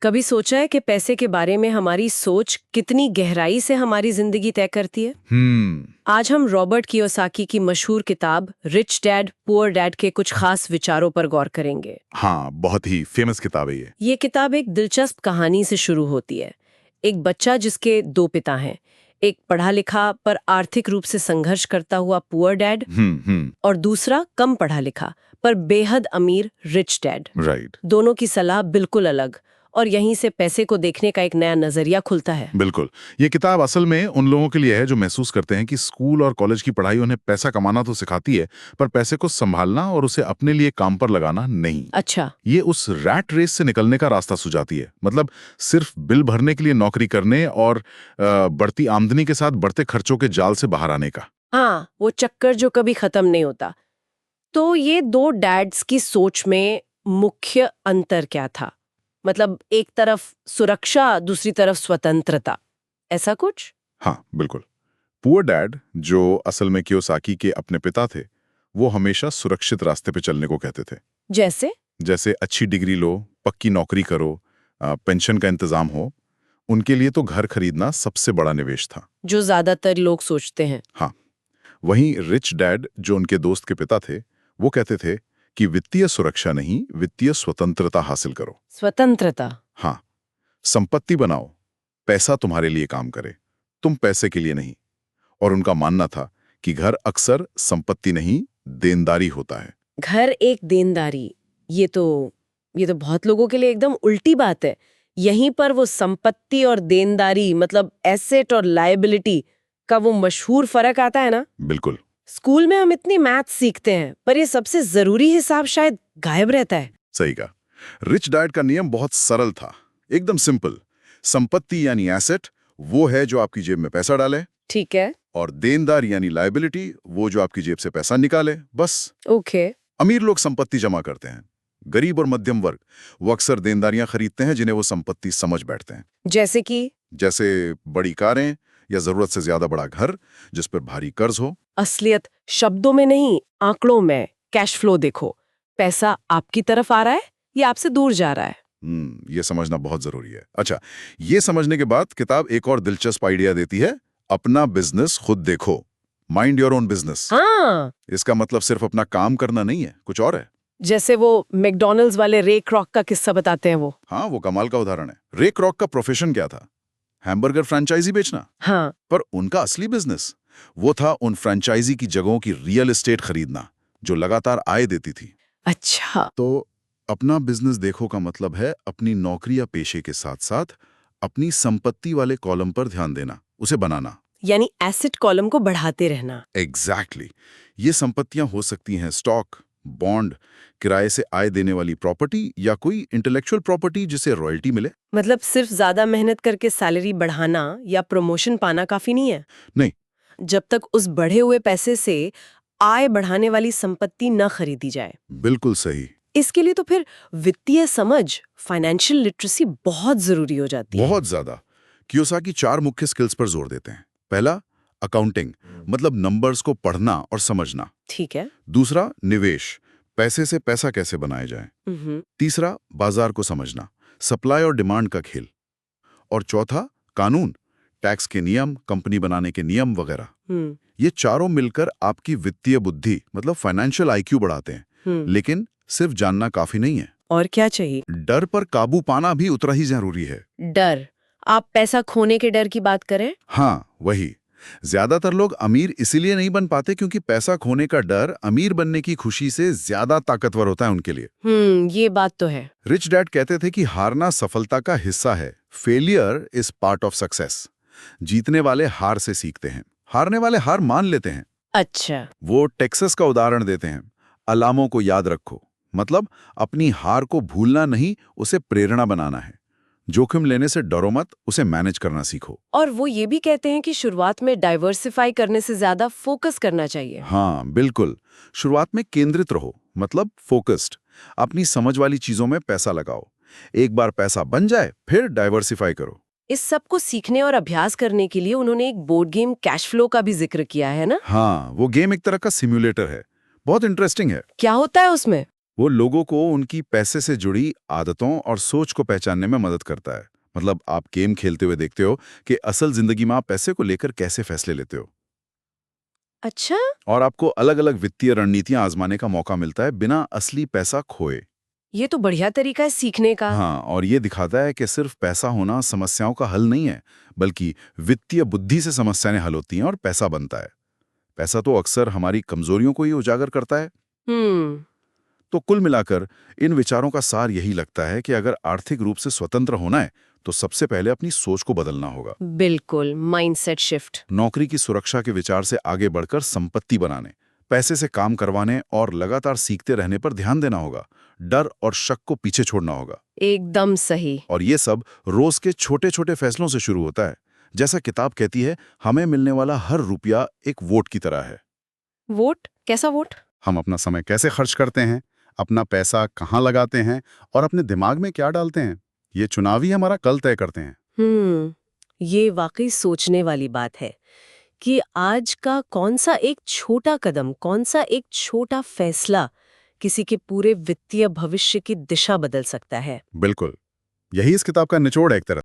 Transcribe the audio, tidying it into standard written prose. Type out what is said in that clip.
कभी सोचा है कि पैसे के बारे में हमारी सोच कितनी गहराई से हमारी जिंदगी तय करती है? आज हम रॉबर्ट कियोसाकी की मशहूर किताब रिच डैड पुअर डैड के कुछ खास विचारों पर गौर करेंगे। हाँ, बहुत ही फेमस किताब है ये। ये किताब एक दिलचस्प कहानी से शुरू होती है। एक बच्चा जिसके दो पिता हैं, एक पढ़ा लिखा पर आर्थिक रूप से संघर्ष करता हुआ पुअर डैड और दूसरा कम पढ़ा लिखा पर बेहद अमीर रिच डैड। राइट। दोनों की सलाह बिल्कुल अलग, और यहीं से पैसे को देखने का एक नया नजरिया खुलता है। बिल्कुल। ये किताब असल में उन लोगों के लिए है जो महसूस करते हैं कि स्कूल और कॉलेज की पढ़ाई उन्हें पैसा कमाना तो सिखाती है, पर पैसे को संभालना और उसे अपने लिए काम पर लगाना नहीं। अच्छा। ये उस रैट रेस से निकलने का रास्ता सुझाती है। मतलब सिर्फ बिल भरने के लिए नौकरी करने और बढ़ती आमदनी के साथ बढ़ते खर्चों के जाल से बाहर आने का। हाँ, वो चक्कर जो कभी खत्म नहीं होता। तो ये दो डैड्स की सोच में मुख्य अंतर क्या था? मतलब एक तरफ सुरक्षा, दूसरी तरफ स्वतंत्रता, ऐसा कुछ? हाँ, बिल्कुल। पुअर डैड, जो असल में कियोसाकी के अपने पिता थे, वो हमेशा सुरक्षित रास्ते पे चलने को कहते थे। जैसे अच्छी डिग्री लो, पक्की नौकरी करो, पेंशन का इंतजाम हो। उनके लिए तो घर खरीदना सबसे बड़ा निवेश था, जो ज्यादातर लोग सोचते हैं। हाँ। वहीं रिच डैड, जो उनके दोस्त के पिता थे, वो कहते थे कि वित्तीय सुरक्षा नहीं, वित्तीय स्वतंत्रता हासिल करो। स्वतंत्रता? हाँ, संपत्ति बनाओ, पैसा तुम्हारे लिए काम करे, तुम पैसे के लिए नहीं। और उनका मानना था कि घर अक्सर संपत्ति नहीं, देनदारी होता है। घर एक देनदारी, ये तो बहुत लोगों के लिए एकदम उल्टी बात है। यहीं पर वो संपत्ति और देनदारी, मतलब एसेट और लायबिलिटी का वो मशहूर फर्क आता है ना। बिल्कुल। स्कूल में हम इतनी मैथ सीखते हैं, पर ये सबसे जरूरी हिसाब शायद गायब रहता है। सही कहा। रिच डैड का नियम बहुत सरल था, एकदम सिंपल। संपत्ति यानी एसेट, वो है जो आपकी जेब में पैसा डाले। ठीक है। और देनदार यानी लायबिलिटी, वो जो आपकी जेब से पैसा निकाले, बस। ओके। अमीर लोग संपत्ति जमा करते हैं, गरीब और मध्यम वर्ग वो अक्सर देनदारियां खरीदते हैं जिन्हें वो संपत्ति समझ बैठते हैं। जैसे बड़ी कारें या जरूरत से ज्यादा बड़ा घर जिस पर भारी कर्ज हो। असलियत शब्दों में नहीं, आंकड़ों में। कैश फ्लो देखो, पैसा आपकी तरफ आ रहा है या आपसे दूर जा रहा है। ये समझना बहुत जरूरी है। अच्छा, ये समझने के बाद किताब एक और दिलचस्प आइडिया देती है, अपना बिजनेस खुद देखो, माइंड योर ओन बिजनेस। हाँ। इसका मतलब सिर्फ अपना काम करना नहीं है, कुछ और है। जैसे वो मैकडॉनल्ड्स वाले रे क्रॉक का किस्सा बताते हैं वो। हाँ, वो कमाल का उदाहरण है। रे क्रॉक का प्रोफेशन क्या था? हैमबर्गर फ्रेंचाइजी बेचना। हाँ। पर उनका असली बिजनेस वो था उन फ्रेंचाइजी की जगहों की रियल एस्टेट खरीदना, जो लगातार आय देती थी। अच्छा। तो अपना बिजनेस देखो का मतलब है अपनी नौकरी या पेशे के साथ साथ अपनी संपत्ति वाले कॉलम पर ध्यान देना, उसे बनाना। यानी एसेट कॉलम को बढ़ाते रहना। एग्जैक्टली। ये संपत्तियां हो सकती हैं स्टॉक, बॉन्ड, किराए से आय देने वाली प्रॉपर्टी या कोई इंटेलेक्चुअल प्रॉपर्टी जिसे रॉयल्टी मिले। मतलब सिर्फ ज्यादा मेहनत करके सैलरी बढ़ाना या प्रमोशन पाना काफी नहीं है। नहीं। जब तक उस बढ़े हुए पैसे से आय बढ़ाने वाली संपत्ति न खरीदी जाए। बिल्कुल सही। इसके लिए तो फिर वित्तीय समझ, फाइनेंशियल लिटरेसी बहुत जरूरी हो जाती है। बहुत ज्यादा। कियोसाकी 4 मुख्य स्किल्स पर जोर देते हैं। पहला, अकाउंटिंग, मतलब नंबर्स को पढ़ना और समझना। ठीक है। दूसरा, निवेश, पैसे से पैसा कैसे बनाया जाए। तीसरा, बाजार को समझना, सप्लाई और डिमांड का खेल। और चौथा, कानून, टैक्स के नियम, कंपनी बनाने के नियम वगैरह। ये चारों मिलकर आपकी वित्तीय बुद्धि, मतलब फाइनेंशियल आईक्यू बढ़ाते हैं। लेकिन सिर्फ जानना काफी नहीं है। और क्या चाहिए? डर पर काबू पाना भी उतना ही जरूरी है। डर? आप पैसा खोने के डर की बात करें? हाँ, वही। ज्यादातर लोग अमीर इसीलिए नहीं बन पाते क्योंकि पैसा खोने का डर अमीर बनने की खुशी से ज्यादा ताकतवर होता है उनके लिए। ये बात तो है। रिच डैड कहते थे कि हारना सफलता का हिस्सा है, failure is part of success. जीतने वाले हार से सीखते हैं, हारने वाले हार मान लेते हैं। अच्छा। वो टेक्सास का उदाहरण देते हैं, अलामों को याद रखो, मतलब अपनी हार को भूलना नहीं, उसे प्रेरणा बनाना है। जोखिम लेने से डरो मत, उसे मैनेज करना सीखो। और वो ये भी कहते हैं कि शुरुआत में डाइवर्सिफाई करने से ज्यादा फोकस करना चाहिए। हाँ, बिल्कुल। शुरुआत में केंद्रित रहो, मतलब फोकस्ड। अपनी समझ वाली चीजों में पैसा लगाओ। एक बार पैसा बन जाए, फिर डाइवर्सिफाई करो। इस सब को सीखने और अभ्यास करने के लिए उन्होंने एक बोर्ड गेम कैश फ्लो का भी जिक्र किया है ना? हाँ, वो गेम एक तरह का सिम्युलेटर है, बहुत इंटरेस्टिंग है। क्या होता है उसमें? वो लोगों को उनकी पैसे से जुड़ी आदतों और सोच को पहचानने में मदद करता है। मतलब आप गेम खेलते हुए देखते हो कि असल जिंदगी में आप पैसे को लेकर कैसे फैसले लेते हो, अच्छा। और आपको अलग-अलग वित्तीय रणनीतियां आजमाने का मौका मिलता है बिना असली पैसा खोए। ये तो बढ़िया तरीका है सीखने का। हाँ, और ये दिखाता है कि सिर्फ पैसा होना समस्याओं का हल नहीं है, बल्कि वित्तीय बुद्धि से समस्याएं हल होती हैं और पैसा बनता है। पैसा तो अक्सर हमारी कमजोरियों को ही उजागर करता है। हम्म। तो कुल मिलाकर इन विचारों का सार यही लगता है कि अगर आर्थिक रूप से स्वतंत्र होना है तो सबसे पहले अपनी सोच को बदलना होगा। बिल्कुल, माइंडसेट शिफ्ट। नौकरी की सुरक्षा के विचार से आगे बढ़कर संपत्ति बनाने, पैसे से काम करवाने और लगातार सीखते रहने पर ध्यान देना होगा। डर और शक को पीछे छोड़ना होगा। एकदम सही। और ये सब रोज के छोटे छोटे फैसलों से शुरू होता है। जैसा किताब कहती है, हमें मिलने वाला हर रुपया एक वोट की तरह है। वोट? कैसा वोट? हम अपना समय कैसे खर्च करते हैं, अपना पैसा कहाँ लगाते हैं और अपने दिमाग में क्या डालते हैं, ये चुनाव ही हमारा कल तय करते हैं। ये वाकई सोचने वाली बात है कि आज का कौन सा एक छोटा कदम, कौन सा एक छोटा फैसला किसी के पूरे वित्तीय भविष्य की दिशा बदल सकता है। बिल्कुल, यही इस किताब का निचोड़ है एक तरह।